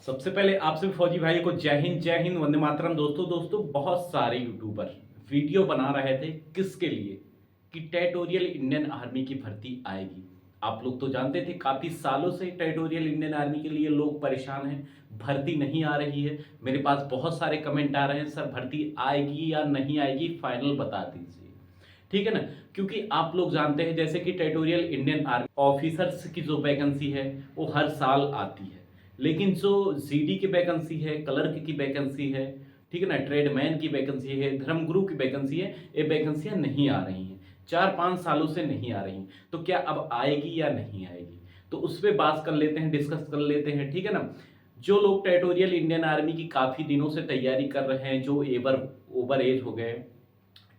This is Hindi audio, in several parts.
सबसे पहले आप सभी फौजी भाई को जय हिंद वंदे मातरम। दोस्तों बहुत सारे यूट्यूबर वीडियो बना रहे थे किसके लिए कि टेरिटोरियल इंडियन आर्मी की भर्ती आएगी। आप लोग तो जानते थे काफी सालों से टेरिटोरियल इंडियन आर्मी के लिए लोग परेशान हैं, भर्ती नहीं आ रही है। मेरे पास बहुत सारे कमेंट आ रहे हैं, सर भर्ती आएगी या नहीं आएगी, फाइनल बता दीजिए। ठीक है ना, क्योंकि आप लोग जानते हैं जैसे कि टेरिटोरियल इंडियन आर्मी ऑफिसर्स की जो वैकेंसी है वो हर साल आती है, लेकिन जो जीडी की वैकेंसी है, क्लर्क की वैकेंसी है, ठीक है ना, ट्रेडमैन की वैकेंसी है, धर्मगुरु की वैकेंसी है, ये वैकेंसियां नहीं आ रही हैं, 4-5 सालों से नहीं आ रही। तो क्या अब आएगी या नहीं आएगी, तो उस पर बात कर लेते हैं, डिस्कस कर लेते हैं। ठीक है ना, जो लोग टेरिटोरियल इंडियन आर्मी की काफी दिनों से तैयारी कर रहे हैं, जो ओवर एज हो गए,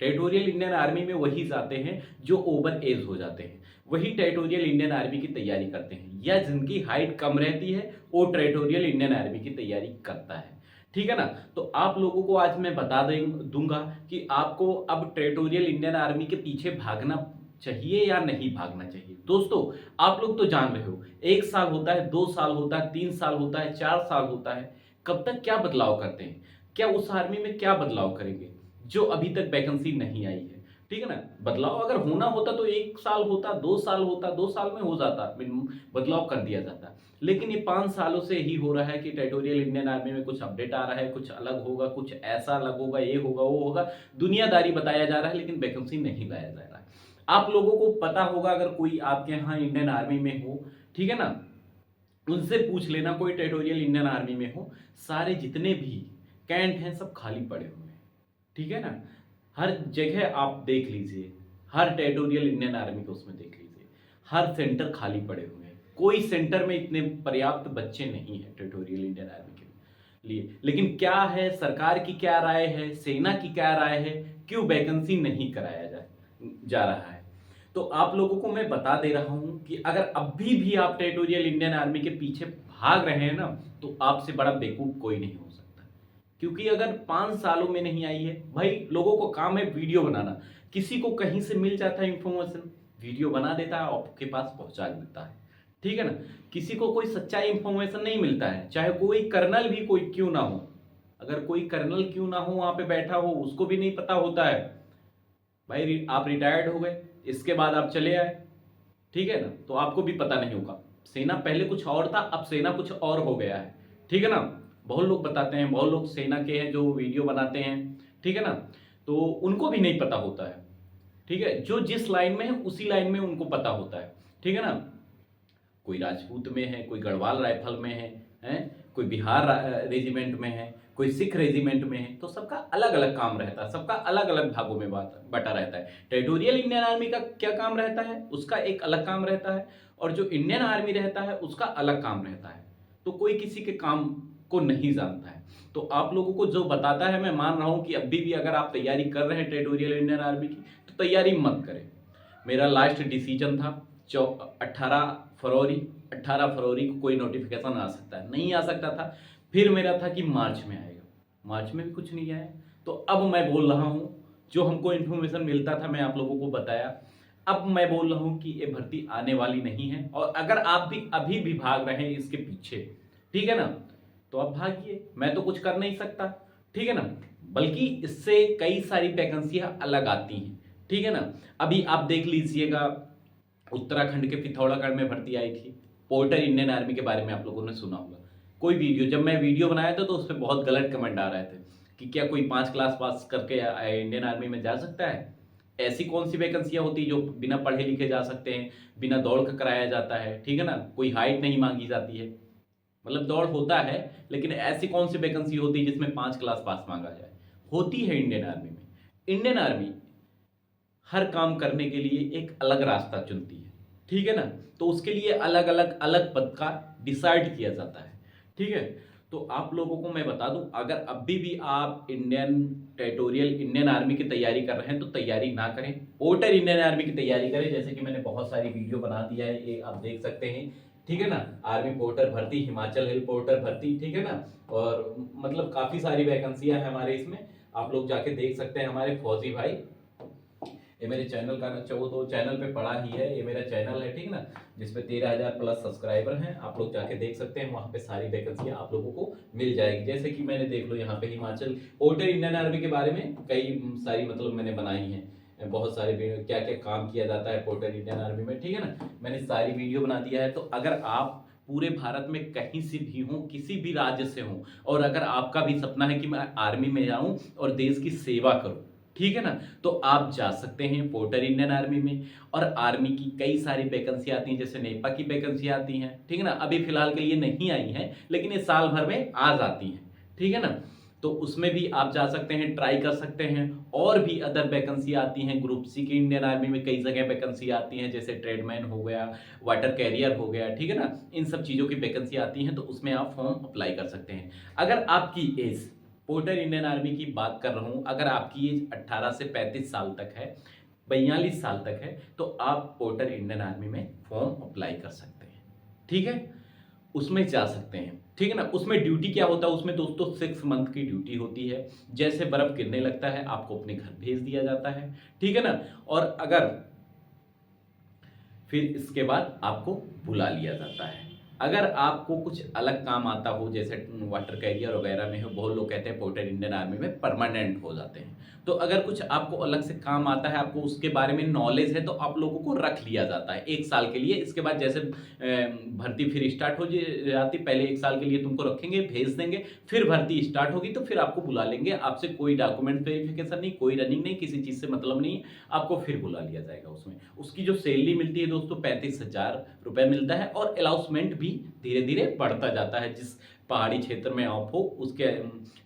टेरिटोरियल इंडियन आर्मी में वही जाते हैं जो ओवर एज हो जाते हैं, वही टेरिटोरियल इंडियन आर्मी की तैयारी करते हैं, या जिनकी हाइट कम रहती है वो टेरिटोरियल इंडियन आर्मी की तैयारी करता है। ठीक है ना, तो आप लोगों को आज मैं बता दूंगा कि आपको अब टेरिटोरियल इंडियन आर्मी के पीछे भागना चाहिए या नहीं भागना चाहिए। दोस्तों आप लोग तो जान रहे हो, 1 साल होता है, 2 साल होता है, 3 साल होता है, 4 साल होता है, कब तक क्या बदलाव करते हैं, क्या उस आर्मी में क्या बदलाव करेंगे जो अभी तक वैकेंसी नहीं आई है। ठीक है ना, बदलाव अगर होना होता तो 1 साल होता, 2 साल होता, 2 साल में हो जाता, बदलाव कर दिया जाता। लेकिन ये 5 सालों से ही हो रहा है कि टेरिटोरियल इंडियन आर्मी में कुछ अपडेट आ रहा है, कुछ अलग होगा, कुछ ऐसा अलग होगा, ये होगा वो होगा, दुनियादारी बताया जा रहा है, लेकिन वैकेंसी नहीं लाया जा रहा है। आप लोगों को पता होगा, अगर कोई आपके यहाँ इंडियन आर्मी में हो, ठीक है ना, उनसे पूछ लेना, कोई टेरिटोरियल इंडियन आर्मी में हो, सारे जितने भी कैंट हैं सब खाली पड़े हुए हैं। ठीक है ना, हर जगह आप देख लीजिए, हर टेरिटोरियल इंडियन आर्मी को उसमें देख लीजिए, हर सेंटर खाली पड़े हुए हैं, कोई सेंटर में इतने पर्याप्त बच्चे नहीं है टेरिटोरियल इंडियन आर्मी के लिए। लेकिन क्या है, सरकार की क्या राय है, सेना की क्या राय है, क्यों वैकेंसी नहीं कराया जा रहा है। तो आप लोगों को मैं बता दे रहा हूं कि अगर अभी भी आप टेरिटोरियल इंडियन आर्मी के पीछे भाग रहे हैं ना, तो आपसे बड़ा बेवकूफ कोई नहीं हो सकता। क्योंकि अगर 5 सालों में नहीं आई है, भाई लोगों को काम है वीडियो बनाना, किसी को कहीं से मिल जाता है इंफॉर्मेशन, वीडियो बना देता है, आपके पास पहुंचा देता है। ठीक है ना, किसी को कोई सच्चाई इंफॉर्मेशन नहीं मिलता है, चाहे कोई कर्नल भी कोई क्यों ना हो, अगर कोई कर्नल क्यों ना हो वहां पे बैठा हो, उसको भी नहीं पता होता है। भाई आप रिटायर्ड हो गए, इसके बाद आप चले आए, ठीक है ना, तो आपको भी पता नहीं होगा, सेना पहले कुछ और था, अब सेना कुछ और हो गया है। ठीक है ना, बहुत लोग बताते हैं, बहुत लोग सेना के हैं जो वीडियो बनाते हैं, ठीक है ना, तो उनको भी नहीं पता होता है। ठीक है, जो जिस लाइन में है उसी लाइन में उनको पता होता है। ठीक है ना, कोई राजपूत में है, कोई गढ़वाल राइफल में है, कोई बिहार रेजिमेंट में है, कोई सिख रेजिमेंट में है, तो सबका अलग अलग काम रहता है, सबका अलग अलग भागों में बटा रहता है। टेरिटोरियल इंडियन आर्मी का क्या काम रहता है, उसका एक अलग काम रहता है, और जो इंडियन आर्मी रहता है उसका अलग काम रहता है। तो कोई किसी के काम को नहीं जानता है। तो आप लोगों को जो बताता है, मैं मान रहा हूं कि अभी भी अगर आप तैयारी कर रहे हैं टेरिटोरियल इंडियन आर्मी की, तो तैयारी मत करें। मेरा लास्ट डिसीजन था 18 फरवरी, 18 फरवरी को कोई नोटिफिकेशन आ सकता है, नहीं आ सकता था। फिर मेरा था कि मार्च में आएगा, मार्च में भी कुछ नहीं आया। तो अब मैं बोल रहा हूं, जो हमको इन्फॉर्मेशन मिलता था मैं आप लोगों को बताया, अब मैं बोल रहा हूं कि ये भर्ती आने वाली नहीं है। और अगर आप भी अभी भी भाग रहे हैं इसके पीछे, ठीक है ना, तो आप भागिए, मैं तो कुछ कर नहीं सकता। ठीक है ना, बल्कि इससे कई सारी वैकेंसियां अलग आती हैं। ठीक है ना, अभी आप देख लीजिएगा, उत्तराखंड के पिथौरागढ़ में भर्ती आई थी, पोर्टर इंडियन आर्मी के बारे में आप लोगों ने सुना होगा। कोई वीडियो, जब मैं वीडियो बनाया था तो उस पर बहुत गलत कमेंट आ रहे थे कि क्या कोई 5 क्लास पास करके इंडियन आर्मी में जा सकता है। ऐसी कौन सी वैकेंसियां होती जो बिना पढ़े लिखे जा सकते हैं, बिना दौड़ का कराया जाता है। ठीक है ना, कोई हाइट नहीं मांगी जाती है, मतलब दौड़ होता है, लेकिन ऐसी कौन सी वैकेंसी होती है जिसमें 5 क्लास पास मांगा जाए। होती है इंडियन आर्मी में। इंडियन आर्मी हर काम करने के लिए एक अलग रास्ता चुनती है। ठीक है ना, तो उसके लिए अलग अलग अलग पद का डिसाइड किया जाता है। ठीक है, तो आप लोगों को मैं बता दूं, अगर अभी भी आप टेरिटोरियल इंडियन आर्मी की तैयारी कर रहे हैं तो तैयारी ना करें, पोर्टर इंडियन आर्मी की तैयारी करें। जैसे कि मैंने बहुत सारी वीडियो बना दिया है, ये आप देख सकते हैं। ठीक है ना, आर्मी पोर्टर भर्ती, हिमाचल हिल पोर्टर भर्ती, ठीक है ना, और मतलब काफी सारी वैकेंसियां हैं हमारे इसमें, आप लोग जाके देख सकते हैं। हमारे फौजी भाई ये मेरे चैनल का ना चाहो तो चैनल पे पड़ा ही है, ये मेरा चैनल है, ठीक ना, जिसपे 13,000 प्लस सब्सक्राइबर हैं। आप लोग जाके देख सकते हैं, वहाँ पे सारी वैकेंसियाँ आप लोगों को मिल जाएगी। जैसे कि मैंने देख लो यहाँ पे हिमाचल पोर्टर इंडियन आर्मी के बारे में कई सारी मतलब मैंने बनाई हैं, बहुत सारे क्या क्या काम किया जाता है पोर्टर इंडियन आर्मी में, ठीक है ना, मैंने सारी वीडियो बना दिया है। तो अगर आप पूरे भारत में कहीं से भी हो, किसी भी राज्य से हो, और अगर आपका भी सपना है कि मैं आर्मी में जाऊं और देश की सेवा करूं, ठीक है ना, तो आप जा सकते हैं पोर्टर इंडियन आर्मी में। और आर्मी की कई सारी वैकेंसी आती हैं, जैसे नेपा की वैकेंसी आती हैं, ठीक है ना, अभी फिलहाल के लिए नहीं आई हैं, लेकिन ये साल भर में आ जाती हैं, ठीक है ना, तो उसमें भी आप जा सकते हैं, ट्राई कर सकते हैं। और भी अदर वैकेंसी आती हैं, ग्रुप सी की इंडियन आर्मी में कई जगह वैकेंसी आती हैं, जैसे ट्रेडमैन हो गया, वाटर कैरियर हो गया, ठीक है ना, इन सब चीज़ों की वैकेंसी आती हैं, तो उसमें आप फॉर्म अप्लाई कर सकते हैं। अगर आपकी एज, पोर्टर इंडियन आर्मी की बात कर रहा हूँ, अगर आपकी एज 18 से 35 साल तक है, 42 साल तक है, तो आप पोर्टर इंडियन आर्मी में फॉर्म अप्लाई कर सकते हैं, ठीक है, उसमें जा सकते हैं, ठीक है ना। उसमें ड्यूटी क्या होता है, उसमें दोस्तों 6 मंथ की ड्यूटी होती है। जैसे बर्फ गिरने लगता है आपको अपने घर भेज दिया जाता है, ठीक है ना। और अगर फिर इसके बाद आपको बुला लिया जाता है। अगर आपको कुछ अलग काम आता हो, जैसे वाटर कैरियर वगैरह में हो, बहुत लोग कहते हैं पोर्टर इंडियन आर्मी में परमानेंट हो जाते हैं, तो अगर कुछ आपको अलग से काम आता है, आपको उसके बारे में नॉलेज है, तो आप लोगों को रख लिया जाता है 1 साल के लिए। इसके बाद जैसे भर्ती फिर स्टार्ट हो जाती, पहले 1 साल के लिए तुमको रखेंगे, भेज देंगे, फिर भर्ती स्टार्ट होगी तो फिर आपको बुला लेंगे। आपसे कोई डॉक्यूमेंट वेरिफिकेशन नहीं, कोई रनिंग नहीं, किसी चीज़ से मतलब नहीं, आपको फिर बुला लिया जाएगा। उसमें उसकी जो सैलरी मिलती है दोस्तों 35,000 रुपये मिलता है, और अलाउंसमेंट भी धीरे धीरे बढ़ता जाता है। जिस पहाड़ी क्षेत्र में आप हो, उसके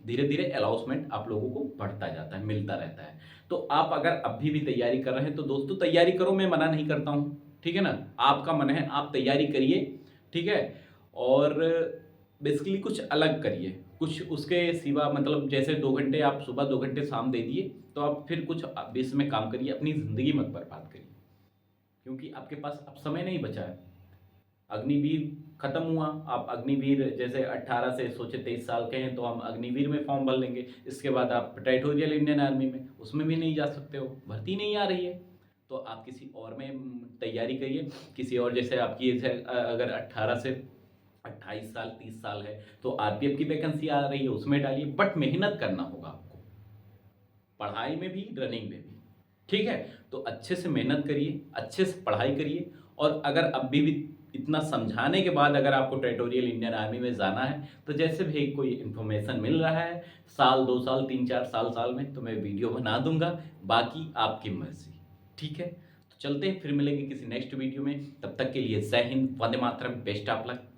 धीरे धीरे अलाउंसमेंट आप लोगों को बढ़ता जाता है, मिलता रहता है। तो आप अगर अभी भी तैयारी कर रहे हैं तो दोस्तों तैयारी करो, मैं मना नहीं करता हूँ, ठीक है ना, आपका मन है, आप तैयारी करिए, ठीक है। और बेसिकली कुछ अलग करिए, कुछ उसके सिवा, मतलब जैसे 2 घंटे आप सुबह 2 घंटे शाम दे दिए, तो आप फिर कुछ बेस में काम करिए, अपनी ज़िंदगी मत बर्बाद करिए, क्योंकि आपके पास अब समय नहीं बचा है। अग्निवीर खत्म हुआ, आप अग्निवीर जैसे 18 से सोचे 23 साल के हैं तो हम अग्निवीर में फॉर्म भर लेंगे। इसके बाद आप टेरिटोरियल इंडियन आर्मी में, उसमें भी नहीं जा सकते हो, भर्ती नहीं आ रही है, तो आप किसी और में तैयारी करिए। किसी और, जैसे आपकी एज है अगर 18 से 28 साल 30 साल है, तो आरपीएफ की वैकेंसी आ रही है, उसमें डालिए, बट मेहनत करना होगा आपको, पढ़ाई में भी रनिंग में भी, ठीक है। तो अच्छे से मेहनत करिए, अच्छे से पढ़ाई करिए। और अगर अभी भी इतना समझाने के बाद अगर आपको टेरिटोरियल इंडियन आर्मी में जाना है, तो जैसे भी कोई इन्फॉर्मेशन मिल रहा है, साल 2 साल 3 4 साल में, तो मैं वीडियो बना दूंगा, बाकी आपकी मर्जी, ठीक है। तो चलते हैं, फिर मिलेंगे किसी नेक्स्ट वीडियो में, तब तक के लिए जय Hind, Vande Mataram, best of luck.